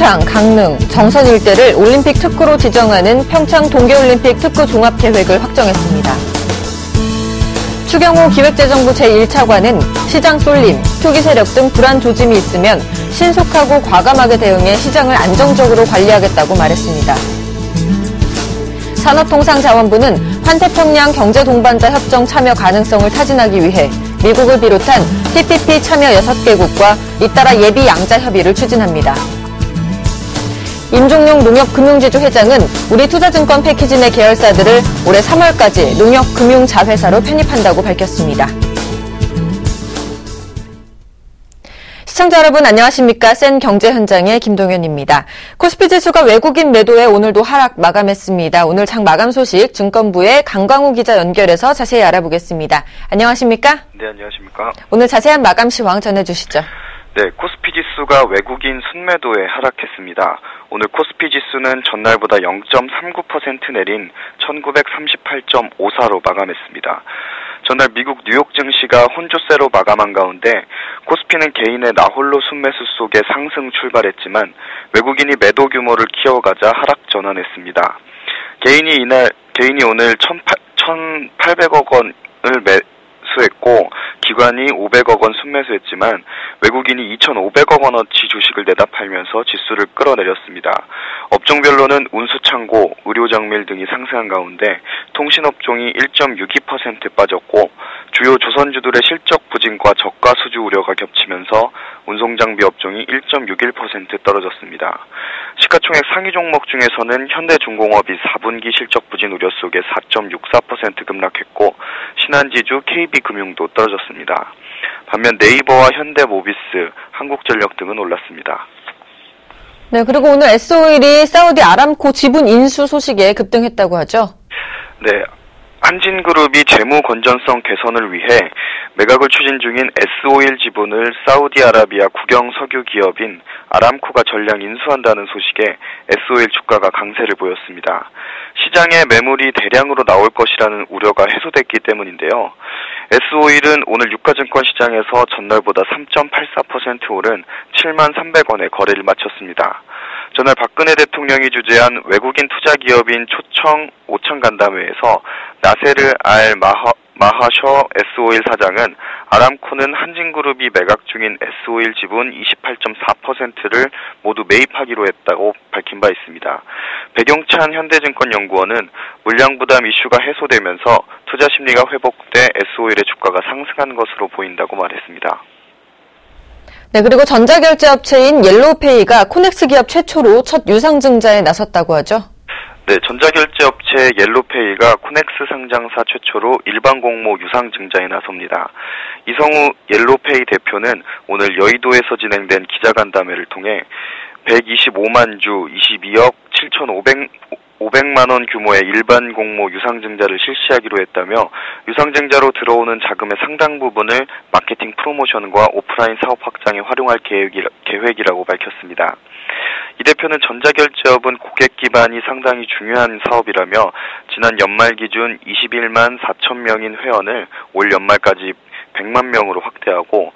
평창, 강릉, 정선 일대를 올림픽 특구로 지정하는 평창 동계올림픽 특구 종합계획을 확정했습니다. 추경호 기획재정부 제1차관은 시장 쏠림, 투기 세력 등 불안 조짐이 있으면 신속하고 과감하게 대응해 시장을 안정적으로 관리하겠다고 말했습니다. 산업통상자원부는 환태평양 경제동반자 협정 참여 가능성을 타진하기 위해 미국을 비롯한 TPP 참여 6개국과 잇따라 예비 양자 협의를 추진합니다. 임종용 농협금융지주 회장은 우리투자증권 패키지 내 계열사들을 올해 3월까지 농협금융자회사로 편입한다고 밝혔습니다. 시청자 여러분 안녕하십니까? 센 경제 현장의 김동현입니다. 코스피 지수가 외국인 매도에 오늘도 하락 마감했습니다. 오늘 장 마감 소식 증권부의 강광우 기자 연결해서 자세히 알아보겠습니다. 안녕하십니까? 네, 안녕하십니까? 오늘 자세한 마감 시황 전해주시죠. 네, 코스피 지수가 외국인 순매도에 하락했습니다. 오늘 코스피 지수는 전날보다 0.39% 내린 1938.54로 마감했습니다. 전날 미국 뉴욕 증시가 혼조세로 마감한 가운데 코스피는 개인의 나홀로 순매수 속에 상승 출발했지만 외국인이 매도 규모를 키워가자 하락 전환했습니다. 개인이 오늘 1,800억 원을 매수했고 기관이 500억 원 순매수했지만 외국인이 2,500억 원어치 주식을 내다 팔면서 지수를 끌어내렸습니다. 업종별로는 운수창고, 의료정밀 등이 상승한 가운데 통신업종이 1.62% 빠졌고 주요 조선주들의 실적 부진과 저가 수주 우려가 겹치면서 운송장비 업종이 1.61% 떨어졌습니다. 시가총액 상위 종목 중에서는 현대중공업이 4분기 실적 부진 우려 속에 4.64% 급락했고 신한지주, KB금융도 떨어졌습니다. 반면 네이버와 현대모비스, 한국전력 등은 올랐습니다. 네, 그리고 오늘 S오일이 사우디 아람코 지분 인수 소식에 급등했다고 하죠? 네, 한진그룹이 재무 건전성 개선을 위해 매각을 추진 중인 S오일 지분을 사우디아라비아 국영 석유 기업인 아람코가 전량 인수한다는 소식에 S오일 주가가 강세를 보였습니다. 시장에 매물이 대량으로 나올 것이라는 우려가 해소됐기 때문인데요. S오일은 오늘 유가증권 시장에서 전날보다 3.84% 오른 7300원에 거래를 마쳤습니다. 전날 박근혜 대통령이 주재한 외국인 투자기업인 초청 오천 간담회에서 나세르 알 마하셔 S오일 사장은 아람코는 한진그룹이 매각 중인 S오일 지분 28.4%를 모두 매입하기로 했다고 밝힌 바 있습니다. 백용찬 현대증권 연구원은 물량 부담 이슈가 해소되면서 투자 심리가 회복돼 S오일의 주가가 상승한 것으로 보인다고 말했습니다. 네, 그리고 전자결제업체인 옐로우페이가 코넥스 기업 최초로 첫 유상증자에 나섰다고 하죠? 네, 전자결제업체 옐로우페이가 코넥스 상장사 최초로 일반 공모 유상증자에 나섭니다. 이성우 옐로우페이 대표는 오늘 여의도에서 진행된 기자간담회를 통해 125만 주 22억 7,500만 원 규모의 일반 공모 유상증자를 실시하기로 했다며 유상증자로 들어오는 자금의 상당 부분을 마케팅 프로모션과 오프라인 사업 확장에 활용할 계획이라고 밝혔습니다. 이 대표는 전자결제업은 고객 기반이 상당히 중요한 사업이라며 지난 연말 기준 21만 4천 명인 회원을 올 연말까지 100만 명으로 확대하고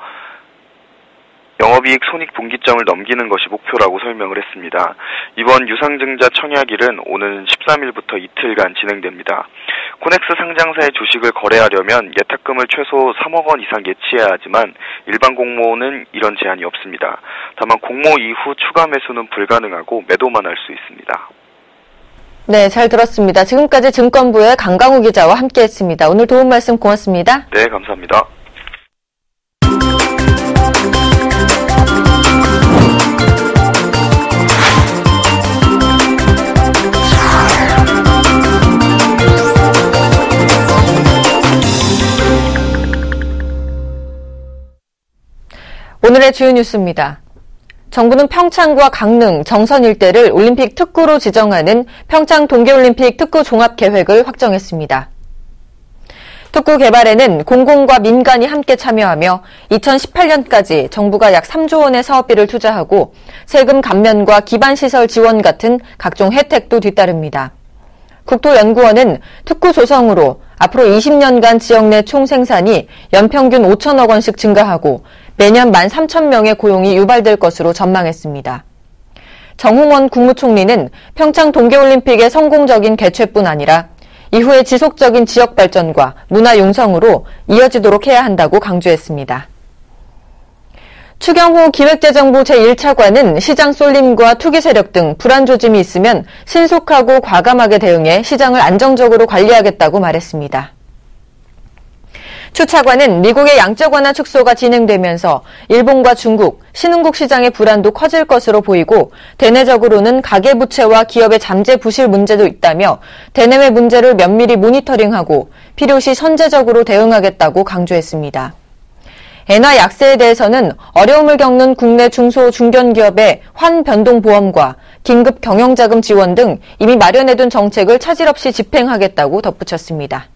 영업이익 손익분기점을 넘기는 것이 목표라고 설명을 했습니다. 이번 유상증자 청약일은 오는 13일부터 이틀간 진행됩니다. 코넥스 상장사의 주식을 거래하려면 예탁금을 최소 3억 원 이상 예치해야 하지만 일반 공모는 이런 제한이 없습니다. 다만 공모 이후 추가 매수는 불가능하고 매도만 할 수 있습니다. 네, 잘 들었습니다. 지금까지 증권부의 강강우 기자와 함께했습니다. 오늘 도움 말씀 고맙습니다. 네, 감사합니다. 오늘의 주요 뉴스입니다. 정부는 평창과 강릉, 정선 일대를 올림픽 특구로 지정하는 평창 동계올림픽 특구 종합계획을 확정했습니다. 특구 개발에는 공공과 민간이 함께 참여하며 2018년까지 정부가 약 3조 원의 사업비를 투자하고 세금 감면과 기반시설 지원 같은 각종 혜택도 뒤따릅니다. 국토연구원은 특구 조성으로 앞으로 20년간 지역 내 총 생산이 연평균 5천억 원씩 증가하고 매년 13,000명의 고용이 유발될 것으로 전망했습니다. 정홍원 국무총리는 평창 동계올림픽의 성공적인 개최뿐 아니라 이후의 지속적인 지역 발전과 문화 융성으로 이어지도록 해야 한다고 강조했습니다. 추경호 기획재정부 제1차관은 시장 쏠림과 투기 세력 등 불안 조짐이 있으면 신속하고 과감하게 대응해 시장을 안정적으로 관리하겠다고 말했습니다. 추 차관은 미국의 양적 완화 축소가 진행되면서 일본과 중국, 신흥국 시장의 불안도 커질 것으로 보이고 대내적으로는 가계부채와 기업의 잠재 부실 문제도 있다며 대내외 문제를 면밀히 모니터링하고 필요시 선제적으로 대응하겠다고 강조했습니다. 엔화 약세에 대해서는 어려움을 겪는 국내 중소 중견기업의 환변동보험과 긴급 경영자금 지원 등 이미 마련해둔 정책을 차질 없이 집행하겠다고 덧붙였습니다.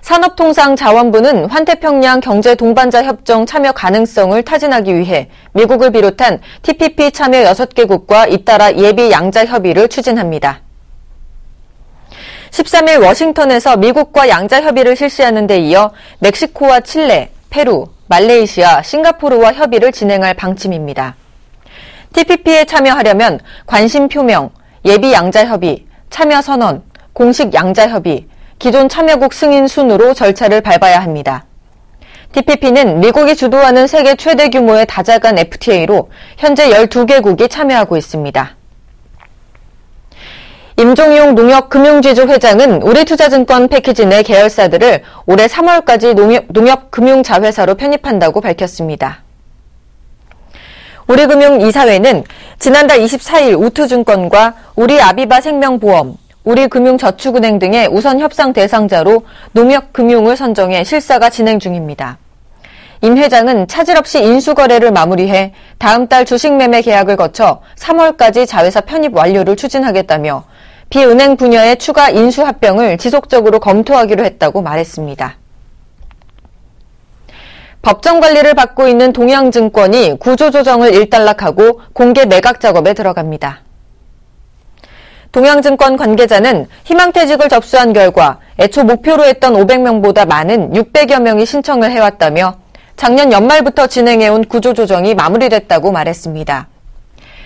산업통상자원부는 환태평양 경제동반자 협정 참여 가능성을 타진하기 위해 미국을 비롯한 TPP 참여 6개국과 잇따라 예비 양자 협의를 추진합니다. 13일 워싱턴에서 미국과 양자 협의를 실시하는 데 이어 멕시코와 칠레, 페루, 말레이시아, 싱가포르와 협의를 진행할 방침입니다. TPP에 참여하려면 관심 표명, 예비 양자 협의, 참여 선언, 공식 양자 협의, 기존 참여국 승인 순으로 절차를 밟아야 합니다. TPP는 미국이 주도하는 세계 최대 규모의 다자간 FTA로 현재 12개국이 참여하고 있습니다. 임종용 농협금융지주 회장은 우리투자증권 패키지 내 계열사들을 올해 3월까지 농협금융자회사로 편입한다고 밝혔습니다. 우리금융이사회는 지난달 24일 우투증권과 우리아비바생명보험, 우리금융저축은행 등의 우선 협상 대상자로 농협금융을 선정해 실사가 진행 중입니다. 임 회장은 차질 없이 인수거래를 마무리해 다음 달 주식매매 계약을 거쳐 3월까지 자회사 편입 완료를 추진하겠다며 비은행 분야의 추가 인수 합병을 지속적으로 검토하기로 했다고 말했습니다. 법정 관리를 받고 있는 동양증권이 구조조정을 일단락하고 공개 매각 작업에 들어갑니다. 동양증권 관계자는 희망퇴직을 접수한 결과 애초 목표로 했던 500명보다 많은 600여 명이 신청을 해왔다며 작년 연말부터 진행해온 구조조정이 마무리됐다고 말했습니다.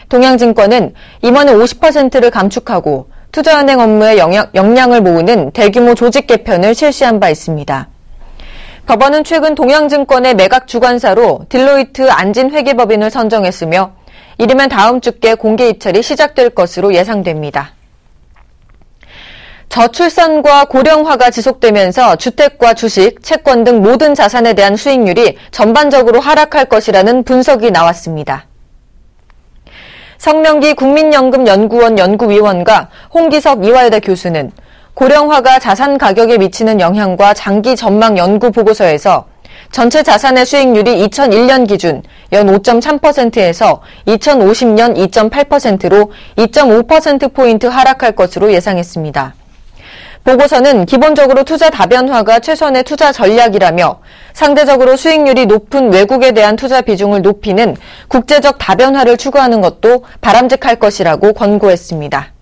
동양증권은 임원의 50%를 감축하고 투자은행 업무에 역량을 모으는 대규모 조직 개편을 실시한 바 있습니다. 법원은 최근 동양증권의 매각 주관사로 딜로이트 안진회계법인을 선정했으며 이르면 다음 주께 공개 입찰이 시작될 것으로 예상됩니다. 저출산과 고령화가 지속되면서 주택과 주식, 채권 등 모든 자산에 대한 수익률이 전반적으로 하락할 것이라는 분석이 나왔습니다. 성명기 국민연금연구원 연구위원과 홍기석 이화여대 교수는 고령화가 자산 가격에 미치는 영향과 장기 전망 연구 보고서에서 전체 자산의 수익률이 2001년 기준 연 5.3%에서 2050년 2.8%로 2.5%포인트 하락할 것으로 예상했습니다. 보고서는 기본적으로 투자 다변화가 최선의 투자 전략이라며 상대적으로 수익률이 높은 외국에 대한 투자 비중을 높이는 국제적 다변화를 추구하는 것도 바람직할 것이라고 권고했습니다.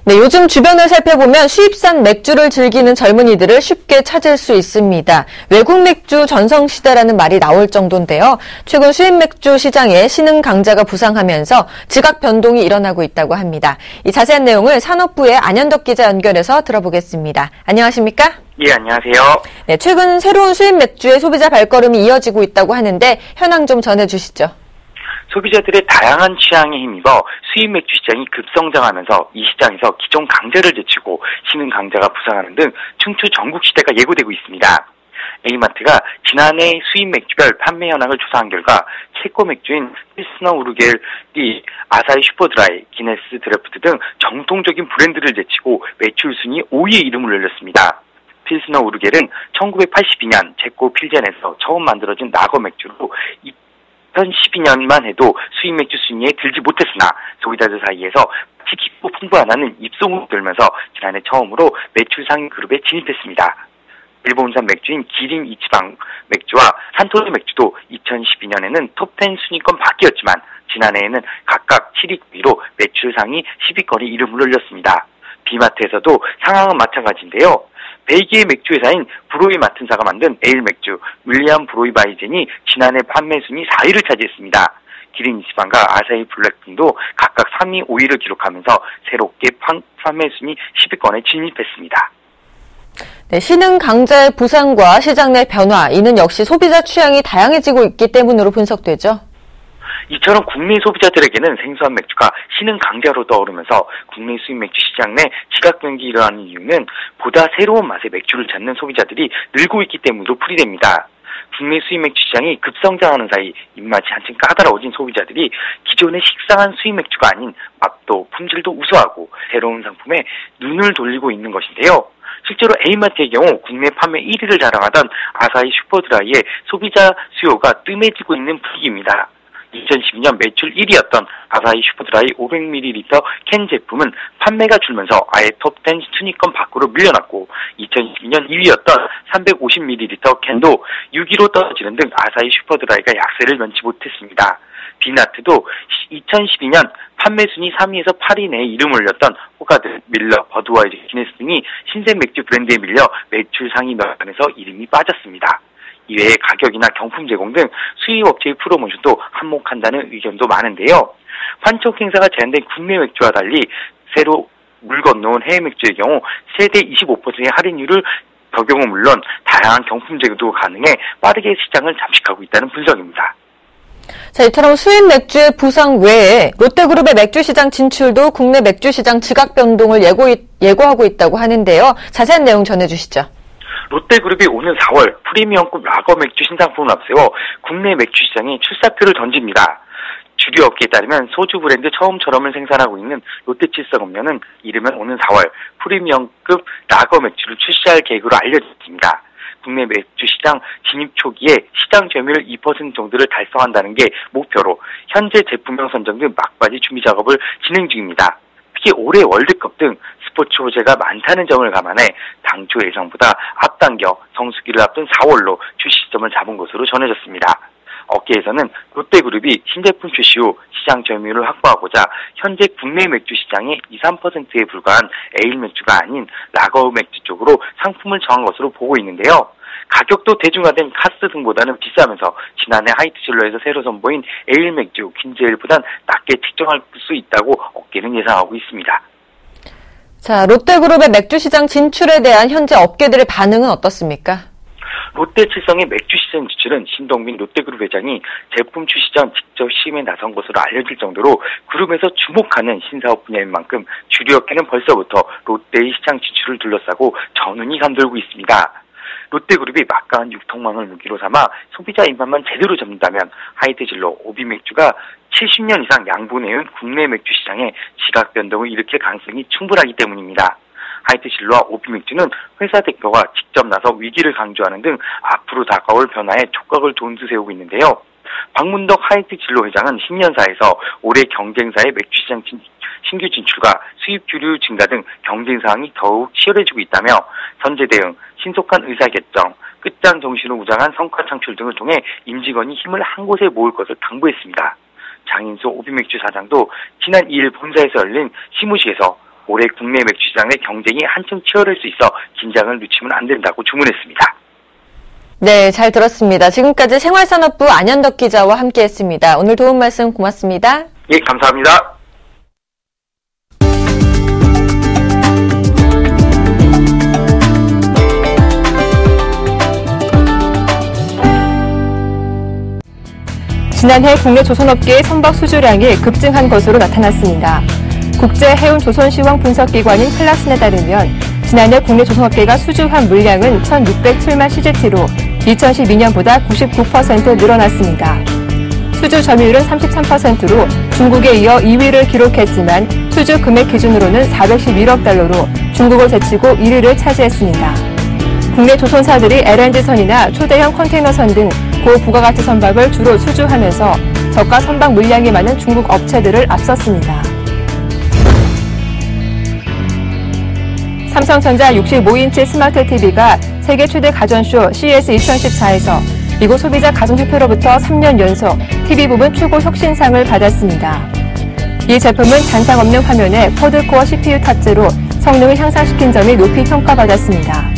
네, 요즘 주변을 살펴보면 수입산 맥주를 즐기는 젊은이들을 쉽게 찾을 수 있습니다. 외국 맥주 전성시대라는 말이 나올 정도인데요. 최근 수입 맥주 시장에 신흥 강자가 부상하면서 지각 변동이 일어나고 있다고 합니다. 이 자세한 내용을 산업부의 안현덕 기자 연결해서 들어보겠습니다. 안녕하십니까? 예, 안녕하세요. 네, 최근 새로운 수입 맥주의 소비자 발걸음이 이어지고 있다고 하는데 현황 좀 전해주시죠. 소비자들의 다양한 취향에 힘입어 수입 맥주 시장이 급성장하면서 이 시장에서 기존 강자를 제치고 신흥 강자가 부상하는 등 춘추 전국 시대가 예고되고 있습니다. A마트가 지난해 수입 맥주별 판매 현황을 조사한 결과 체코 맥주인 필스너 우르겔이 아사히 슈퍼드라이, 기네스 드래프트 등 정통적인 브랜드를 제치고 매출 순위 5위에 이름을 올렸습니다. 필스너 우르겔은 1982년 체코 필젠에서 처음 만들어진 라거 맥주로 2012년만 해도 수입 맥주 순위에 들지 못했으나 소비자들 사이에서 깊고 풍부하다는 입소문이 돌면서 지난해 처음으로 매출 상위 그룹에 진입했습니다. 일본산 맥주인 기린 이치방 맥주와 산토리 맥주도 2012년에는 톱10 순위권 밖이었지만 지난해에는 각각 7위, 9위로 매출 상위 10위권에 이름을 올렸습니다. B마트에서도 상황은 마찬가지인데요. 벨기에 맥주 회사인 브로이 마튼사가 만든 에일 맥주 윌리엄 브로이 바이젠이 지난해 판매 순위 4위를 차지했습니다. 기린 이스판과 아사히 블랙 등도 각각 3위, 5위를 기록하면서 새롭게 판매 순위 10위권에 진입했습니다. 네, 신흥 강자의 부상과 시장 내 변화, 이는 역시 소비자 취향이 다양해지고 있기 때문으로 분석되죠. 이처럼 국내 소비자들에게는 생소한 맥주가 신흥 강자로 떠오르면서 국내 수입 맥주 시장 내 지각 변동이 일어나는 이유는 보다 새로운 맛의 맥주를 찾는 소비자들이 늘고 있기 때문으로 풀이됩니다. 국내 수입 맥주 시장이 급성장하는 사이 입맛이 한층 까다로워진 소비자들이 기존의 식상한 수입 맥주가 아닌 맛도 품질도 우수하고 새로운 상품에 눈을 돌리고 있는 것인데요. 실제로 A마트의 경우 국내 판매 1위를 자랑하던 아사히 슈퍼드라이의 소비자 수요가 뜸해지고 있는 분위기입니다. 2012년 매출 1위였던 아사히 슈퍼드라이 500ml 캔 제품은 판매가 줄면서 아예 톱10 순위권 밖으로 밀려났고 2012년 2위였던 350ml 캔도 6위로 떨어지는 등 아사히 슈퍼드라이가 약세를 면치 못했습니다. 비나트도 2012년 판매 순위 3위에서 8위 내에 이름을 올렸던 호가드, 밀러, 버드와이저, 기네스 등이 신생 맥주 브랜드에 밀려 매출 상위 명단에서 이름이 빠졌습니다. 이외에 가격이나 경품 제공 등 수입업체의 프로모션도 한몫한다는 의견도 많은데요. 판촉 행사가 제한된 국내 맥주와 달리 새로 물 건너온 해외 맥주의 경우 최대 25%의 할인율을 적용은 물론 다양한 경품 제공도 가능해 빠르게 시장을 잠식하고 있다는 분석입니다. 자, 이처럼 수입 맥주의 부상 외에 롯데그룹의 맥주 시장 진출도 국내 맥주 시장 지각 변동을 예고하고 있다고 하는데요. 자세한 내용 전해주시죠. 롯데그룹이 오는 4월 프리미엄급 라거 맥주 신상품을 앞세워 국내 맥주 시장에 출사표를 던집니다. 주류 업계에 따르면 소주 브랜드 처음처럼을 생산하고 있는 롯데칠성음료는 이르면 오는 4월 프리미엄급 라거 맥주를 출시할 계획으로 알려졌습니다. 국내 맥주 시장 진입 초기에 시장 점유율 2% 정도를 달성한다는 게 목표로 현재 제품명 선정 등 막바지 준비 작업을 진행 중입니다. 특히 올해 월드컵 등 스포츠 호재가 많다는 점을 감안해 당초 예상보다 앞당겨 성수기를 앞둔 4월로 출시 시점을 잡은 것으로 전해졌습니다. 업계에서는 롯데그룹이 신제품 출시 후 시장 점유율을 확보하고자 현재 국내 맥주 시장의 2-3%에 불과한 에일 맥주가 아닌 라거 맥주 쪽으로 상품을 정한 것으로 보고 있는데요. 가격도 대중화된 카스 등보다는 비싸면서 지난해 하이트진로에서 새로 선보인 에일 맥주, 퀸즈에일보단 낮게 측정할 수 있다고 업계는 예상하고 있습니다. 자, 롯데그룹의 맥주 시장 진출에 대한 현재 업계들의 반응은 어떻습니까? 롯데칠성의 맥주 시장 진출은 신동빈 롯데그룹 회장이 제품 출시 전 직접 시음에 나선 것으로 알려질 정도로 그룹에서 주목하는 신사업 분야인 만큼 주류업계는 벌써부터 롯데의 시장 진출을 둘러싸고 전운이 감돌고 있습니다. 롯데그룹이 막강한 유통망을 무기로 삼아 소비자 입맛만 제대로 잡는다면 하이트진로, 오비맥주가 70년 이상 양분해온 국내 맥주 시장에 지각 변동을 일으킬 가능성이 충분하기 때문입니다. 하이트진로와 오비맥주는 회사 대표가 직접 나서 위기를 강조하는 등 앞으로 다가올 변화에 촉각을 돈두세우고 있는데요. 박문덕 하이트진로 회장은 신년사에서 올해 경쟁사의 맥주 시장 신규 진출과 수입 주류 증가 등 경쟁 사항이 더욱 치열해지고 있다며 선제 대응, 신속한 의사결정, 끝장 정신을 무장한 성과 창출 등을 통해 임직원이 힘을 한 곳에 모을 것을 당부했습니다. 장인수 오비맥주 사장도 지난 2일 본사에서 열린 시무식에서 올해 국내 맥주 시장 내 경쟁이 한층 치열할 수 있어 긴장을 늦추면 안 된다고 주문했습니다. 네, 잘 들었습니다. 지금까지 생활산업부 안현덕 기자와 함께했습니다. 오늘 도움 말씀 고맙습니다. 예, 감사합니다. 지난해 국내 조선업계의 선박 수주량이 급증한 것으로 나타났습니다. 국제해운조선시황 분석기관인 클락슨에 따르면 지난해 국내 조선업계가 수주한 물량은 1,607만 CGT로 2012년보다 99% 늘어났습니다. 수주 점유율은 33%로 중국에 이어 2위를 기록했지만 수주 금액 기준으로는 411억 달러로 중국을 제치고 1위를 차지했습니다. 국내 조선사들이 LNG선이나 초대형 컨테이너선 등 고부가가치 선박을 주로 수주하면서 저가 선박 물량이 많은 중국 업체들을 앞섰습니다. 삼성전자 65인치 스마트 TV가 세계 최대 가전쇼 CES 2014에서 미국 소비자 가정협회로부터 3년 연속 TV 부분 최고 혁신상을 받았습니다. 이 제품은 잔상 없는 화면에 쿼드코어 CPU 탑재로 성능을 향상시킨 점이 높이 평가받았습니다.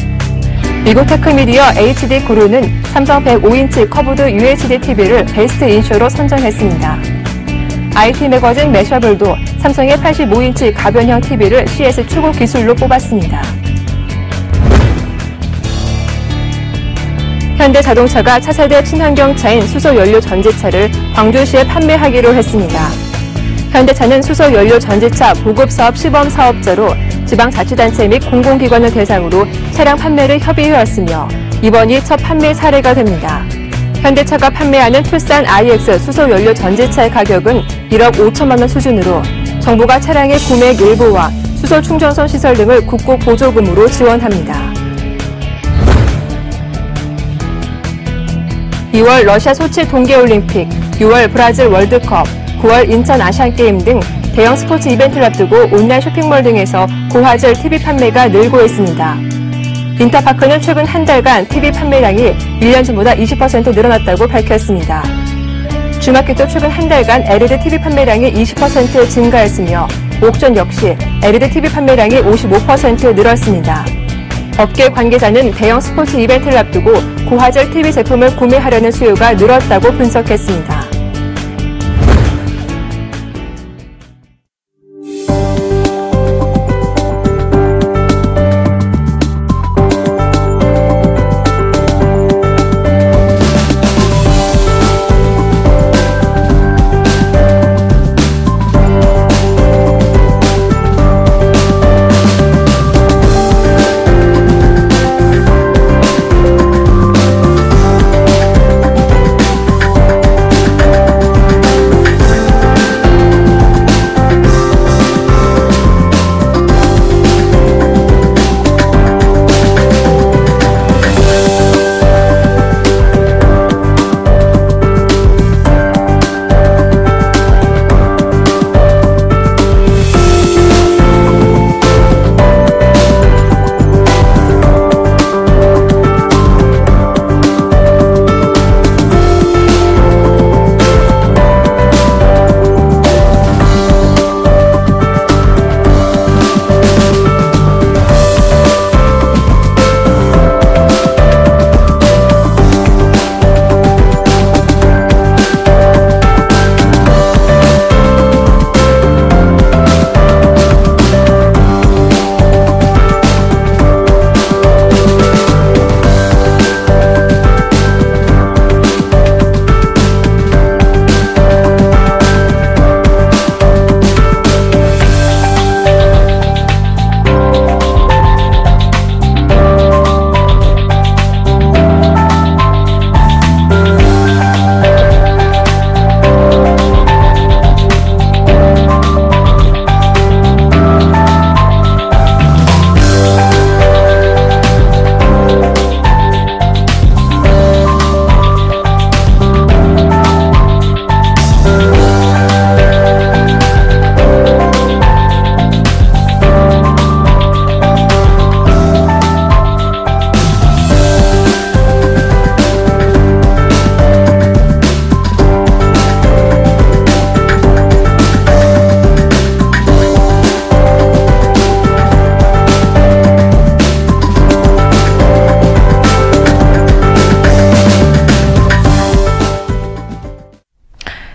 미국 테크미디어 HD 그룹은 삼성 105인치 커브드 UHD TV를 베스트 인쇼로 선정했습니다. IT 매거진 매셔블도 삼성의 85인치 가변형 TV를 CS 최고 기술로 뽑았습니다. 현대자동차가 차세대 친환경차인 수소연료 전지차를 광주시에 판매하기로 했습니다. 현대차는 수소연료 전지차 보급사업 시범사업자로 지방자치단체 및 공공기관을 대상으로 차량 판매를 협의해왔으며 이번이 첫 판매 사례가 됩니다. 현대차가 판매하는 투싼 IX 수소연료 전지차의 가격은 1억 5천만 원 수준으로 정부가 차량의 구매액 일부와 수소 충전소 시설 등을 국고 보조금으로 지원합니다. 2월 러시아 소치 동계올림픽, 6월 브라질 월드컵, 9월 인천 아시안게임 등 대형 스포츠 이벤트를 앞두고 온라인 쇼핑몰 등에서 고화질 TV 판매가 늘고 있습니다. 인터파크는 최근 한 달간 TV 판매량이 1년 전보다 20% 늘어났다고 밝혔습니다. 주마켓도 최근 한 달간 LED TV 판매량이 20% 증가했으며 옥션 역시 LED TV 판매량이 55% 늘었습니다. 업계 관계자는 대형 스포츠 이벤트를 앞두고 고화질 TV 제품을 구매하려는 수요가 늘었다고 분석했습니다.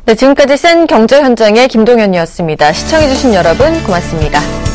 네, 지금까지 센 경제 현장의 김동현이었습니다. 시청해주신 여러분 고맙습니다.